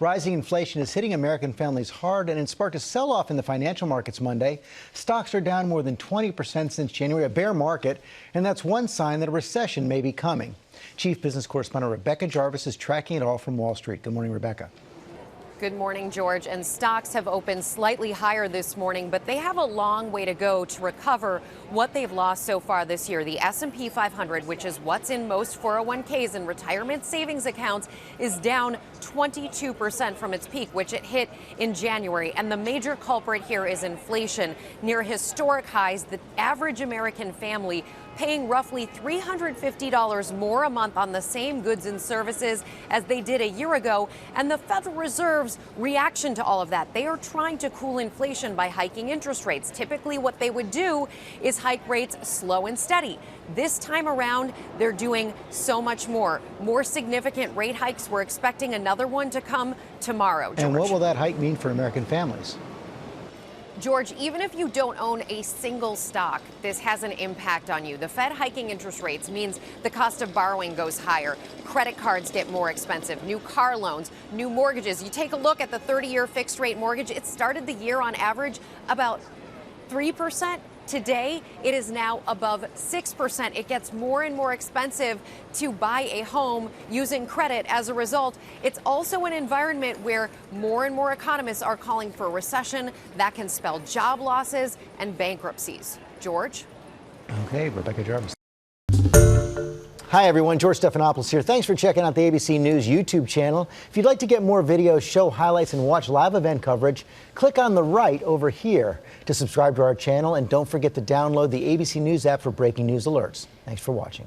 Rising inflation is hitting American families hard, and it sparked a sell-off in the financial markets Monday. Stocks are down more than 20% since January, a bear market, and that's one sign that a recession may be coming. Chief Business Correspondent Rebecca Jarvis is tracking it all from Wall Street. Good morning, Rebecca. Good morning, George. And stocks have opened slightly higher this morning, but they have a long way to go to recover what they've lost so far this year. The S&P 500, which is what's in most 401ks and retirement savings accounts, is down 22% from its peak, which it hit in January. And the major culprit here is inflation, near historic highs. The average American family paying roughly $350 more a month on the same goods and services as they did a year ago. And the Federal Reserve's reaction to all of that, they are trying to cool inflation by hiking interest rates. Typically what they would do is hike rates slow and steady. This time around, they're doing so much more significant rate hikes. We're expecting another one to come tomorrow, George. And what will that hike mean for American families? George, even if you don't own a single stock, this has an impact on you. The Fed hiking interest rates means the cost of borrowing goes higher. Credit cards get more expensive. New car loans, new mortgages. You take a look at the 30-year fixed rate mortgage. It started the year on average about 3%. Today, it is now above 6%. It gets more and more expensive to buy a home using credit. As a result, it's also an environment where more and more economists are calling for a recession that can spell job losses and bankruptcies. George? Okay, Rebecca Jarvis. Hi, everyone. George Stephanopoulos here. Thanks for checking out the ABC News YouTube channel. If you'd like to get more videos, show highlights, and watch live event coverage, click on the right over here to subscribe to our channel. And don't forget to download the ABC News app for breaking news alerts. Thanks for watching.